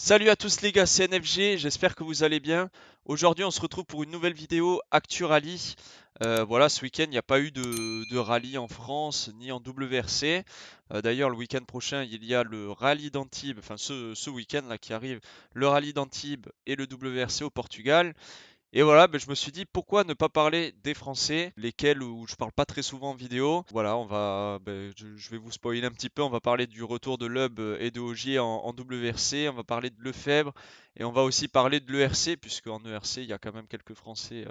Salut à tous les gars, c'est NFG, j'espère que vous allez bien. Aujourd'hui on se retrouve pour une nouvelle vidéo Actu Rally. Voilà, ce week-end il n'y a pas eu de rallye en France ni en WRC. D'ailleurs le week-end prochain il y a le rallye d'Antibes, enfin ce week-end là qui arrive, le rallye d'Antibes et le WRC au Portugal. Et voilà, ben, je me suis dit pourquoi ne pas parler des Français, lesquels où je parle pas très souvent en vidéo. Voilà, je vais vous spoiler un petit peu. On va parler du retour de Loeb et de Ogier en WRC. On va parler de Lefebvre et on va aussi parler de l'ERC puisque en ERC il y a quand même quelques Français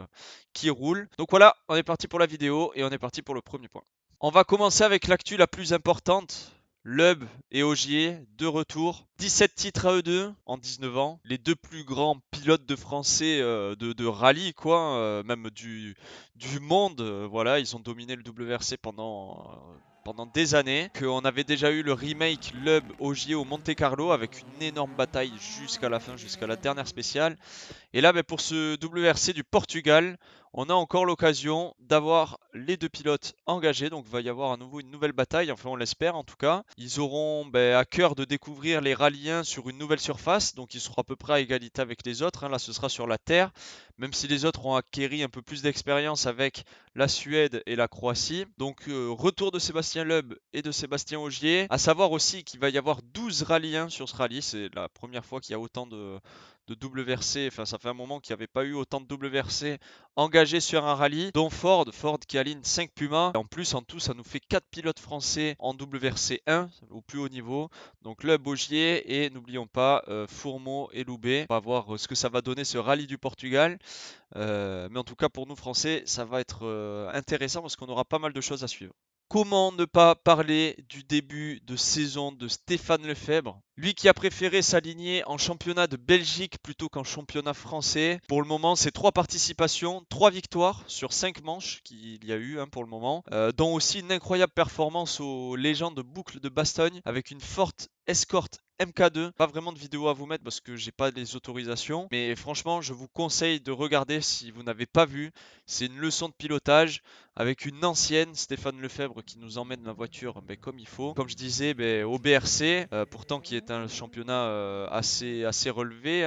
qui roulent. Donc voilà, on est parti pour la vidéo et on est parti pour le premier point. On va commencer avec l'actu la plus importante. Loeb et Ogier, de retour. 17 titres à eux deux en 19 ans. Les deux plus grands pilotes de français de rallye, quoi, même du monde. Voilà, ils ont dominé le WRC pendant des années. On avait déjà eu le remake Loeb Ogier au Monte Carlo avec une énorme bataille jusqu'à la fin, jusqu'à la dernière spéciale. Et là, pour ce WRC du Portugal, on a encore l'occasion d'avoir les deux pilotes engagés. Donc, il va y avoir à nouveau une nouvelle bataille. Enfin, on l'espère en tout cas. Ils auront à cœur de découvrir les rallyens sur une nouvelle surface. Donc, ils seront à peu près à égalité avec les autres. Là, ce sera sur la terre. Même si les autres ont acquéri un peu plus d'expérience avec la Suède et la Croatie. Donc, retour de Sébastien Loeb et de Sébastien Ogier. À savoir aussi qu'il va y avoir 12 rallyens sur ce rallye. C'est la première fois qu'il y a autant de WRC, enfin ça fait un moment qu'il n'y avait pas eu autant de WRC engagés sur un rallye, dont Ford qui aligne 5 Pumas. En plus, en tout, ça nous fait 4 pilotes français en WRC 1, au plus haut niveau. Donc Le Bogier et n'oublions pas Fourmeau et Loubet. On va voir ce que ça va donner ce rallye du Portugal. Mais en tout cas, pour nous Français, ça va être intéressant parce qu'on aura pas mal de choses à suivre. Comment ne pas parler du début de saison de Stéphane Lefebvre? Lui qui a préféré s'aligner en championnat de Belgique plutôt qu'en championnat français. Pour le moment, c'est 3 participations, 3 victoires sur 5 manches qu'il y a eu pour le moment. Dont aussi une incroyable performance aux légendes de boucle de Bastogne avec une forte escorte MK2. Pas vraiment de vidéo à vous mettre parce que j'ai pas les autorisations. Mais franchement, je vous conseille de regarder si vous n'avez pas vu. C'est une leçon de pilotage avec une ancienne, Stéphane Lefebvre, qui nous emmène la voiture comme il faut. Comme je disais, au BRC, pourtant qui est un championnat assez relevé.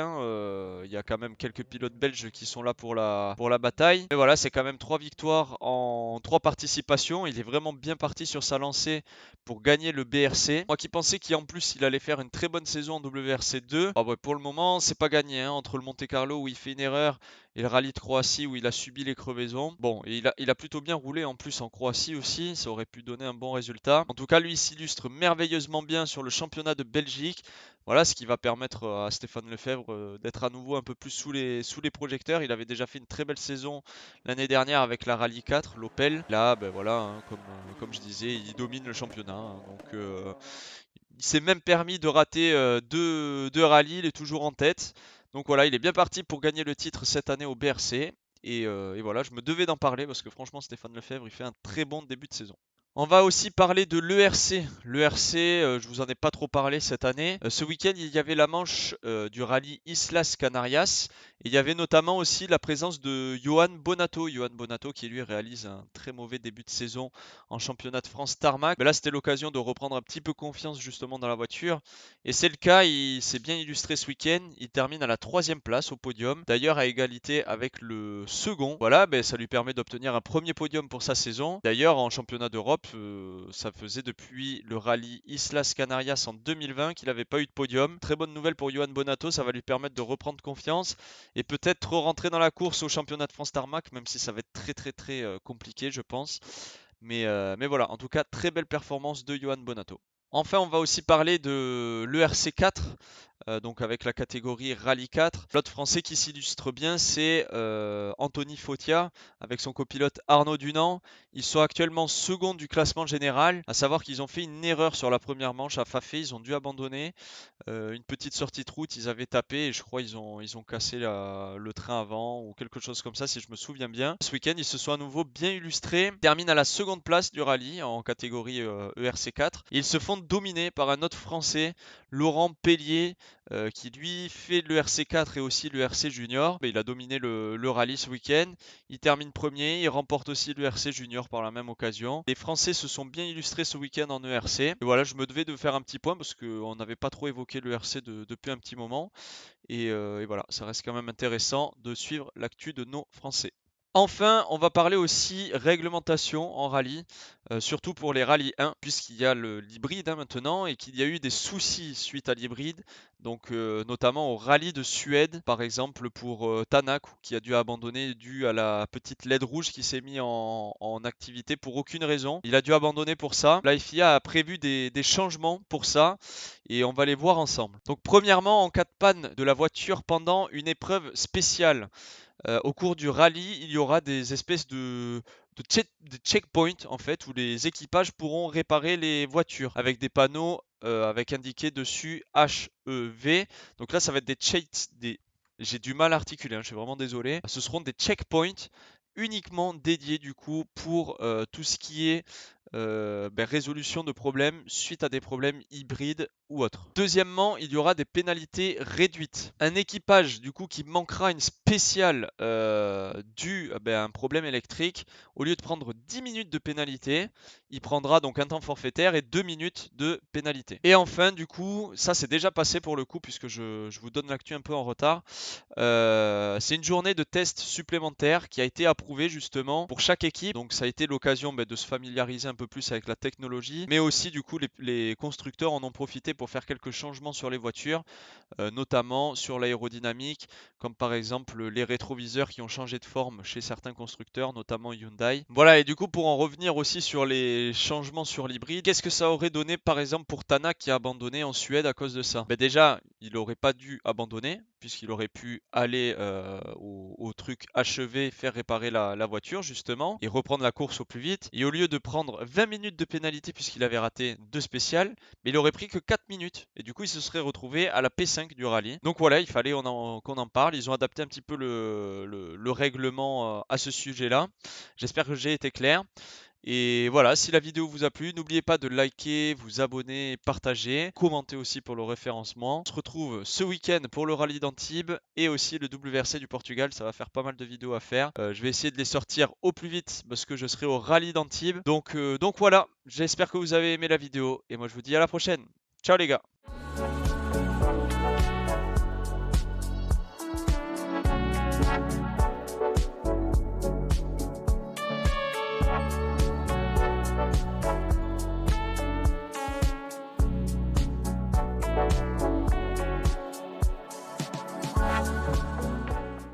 Il y a quand même quelques pilotes belges qui sont là pour la bataille. Mais voilà, c'est quand même 3 victoires en 3 participations. Il est vraiment bien parti sur sa lancée pour gagner le BRC. Moi qui pensais qu'en plus il allait faire une très bonne saison en WRC 2. Pour le moment, c'est pas gagné. Entre le Monte Carlo où il fait une erreur et le rallye de Croatie où il a subi les crevaisons. Bon, et il a plutôt bien roulé en plus en Croatie aussi, ça aurait pu donner un bon résultat. En tout cas, lui s'illustre merveilleusement bien sur le championnat de Belgique. Voilà ce qui va permettre à Stéphane Lefebvre d'être à nouveau un peu plus sous les projecteurs. Il avait déjà fait une très belle saison l'année dernière avec la Rallye 4, l'Opel. Là, voilà, comme je disais, il domine le championnat. Donc, il s'est même permis de rater deux rallyes, il est toujours en tête. Donc voilà, il est bien parti pour gagner le titre cette année au BRC. Et voilà, je me devais d'en parler parce que franchement, Stéphane Lefebvre, il fait un très bon début de saison. On va aussi parler de l'ERC. L'ERC, je vous en ai pas trop parlé cette année. Ce week-end, il y avait la manche du rallye Islas Canarias. Et il y avait notamment aussi la présence de Johan Bonato. Johan Bonato qui lui réalise un très mauvais début de saison en championnat de France Tarmac. Mais là, c'était l'occasion de reprendre un petit peu confiance justement dans la voiture. Et c'est le cas, il s'est bien illustré ce week-end. Il termine à la 3e place au podium. D'ailleurs, à égalité avec le second. Voilà, ça lui permet d'obtenir un premier podium pour sa saison. D'ailleurs, en championnat d'Europe, ça faisait depuis le rallye Islas Canarias en 2020 qu'il n'avait pas eu de podium. Très bonne nouvelle pour Johan Bonato, ça va lui permettre de reprendre confiance et peut-être rentrer dans la course au championnat de France Tarmac, même si ça va être très compliqué, je pense. Mais voilà, en tout cas, très belle performance de Johan Bonato. Enfin, on va aussi parler de l'ERC 4, donc avec la catégorie Rallye 4. L'autre français qui s'illustre bien, c'est Anthony Fautia avec son copilote Arnaud Dunant. Ils sont actuellement second du classement général, à savoir qu'ils ont fait une erreur sur la première manche à Fafé, ils ont dû abandonner. Une petite sortie de route, ils avaient tapé et je crois ils ont cassé le train avant ou quelque chose comme ça si je me souviens bien. Ce week-end, ils se sont à nouveau bien illustrés. Ils terminent à la seconde place du rallye en catégorie ERC4. Ils se font dominer par un autre Français, Laurent Pellier, qui lui fait le RC4 et aussi le RC Junior. Il a dominé le rallye ce week-end. Il termine premier, il remporte aussi le RC Junior par la même occasion. Les Français se sont bien illustrés ce week-end en ERC. Et voilà, je me devais de faire un petit point parce qu'on n'avait pas trop évoqué le RC depuis un petit moment. Et voilà, ça reste quand même intéressant de suivre l'actu de nos Français. Enfin, on va parler aussi réglementation en rallye, surtout pour les rallyes 1, puisqu'il y a l'hybride maintenant et qu'il y a eu des soucis suite à l'hybride, donc notamment au rallye de Suède, par exemple pour Tanak, qui a dû abandonner dû à la petite LED rouge qui s'est mis en activité pour aucune raison. Il a dû abandonner pour ça. La FIA a prévu des changements pour ça et on va les voir ensemble. Donc premièrement, en cas de panne de la voiture pendant une épreuve spéciale, au cours du rallye, il y aura des espèces de checkpoints en fait où les équipages pourront réparer les voitures avec des panneaux avec indiqué dessus HEV. Donc là, ça va être j'ai du mal à articuler, hein, je suis vraiment désolé. Ce seront des checkpoints uniquement dédiés du coup pour tout ce qui est résolution de problèmes suite à des problèmes hybrides ou autres. Deuxièmement, il y aura des pénalités réduites. Un équipage du coup qui manquera une spéciale due à un problème électrique, au lieu de prendre 10 minutes de pénalité, il prendra donc un temps forfaitaire et 2 minutes de pénalité. Et enfin, du coup, ça c'est déjà passé pour le coup, puisque je vous donne l'actu un peu en retard. C'est une journée de test supplémentaire qui a été approuvée justement pour chaque équipe. Donc ça a été l'occasion de se familiariser un peu plus avec la technologie. Mais aussi du coup les constructeurs en ont profité pour faire quelques changements sur les voitures, notamment sur l'aérodynamique, comme par exemple les rétroviseurs qui ont changé de forme chez certains constructeurs, notamment Hyundai. Voilà, et du coup pour en revenir aussi sur les changements sur l'hybride, qu'est-ce que ça aurait donné par exemple pour Tanak qui a abandonné en Suède à cause de ça? Déjà, il n'aurait pas dû abandonner, puisqu'il aurait pu aller au truc achevé, faire réparer la voiture justement, et reprendre la course au plus vite. Et au lieu de prendre 20 minutes de pénalité puisqu'il avait raté 2 spéciales, mais il aurait pris que 4 minutes. Et du coup, il se serait retrouvé à la P5 du rallye. Donc voilà, il fallait qu'on en parle. Ils ont adapté un petit peu le règlement à ce sujet-là. J'espère que j'ai été clair. Et voilà, si la vidéo vous a plu, n'oubliez pas de liker, vous abonner, partager, commenter aussi pour le référencement. On se retrouve ce week-end pour le rallye d'Antibes et aussi le WRC du Portugal. Ça va faire pas mal de vidéos à faire. Je vais essayer de les sortir au plus vite parce que je serai au rallye d'Antibes. Donc voilà, j'espère que vous avez aimé la vidéo et moi je vous dis à la prochaine. Ciao les gars!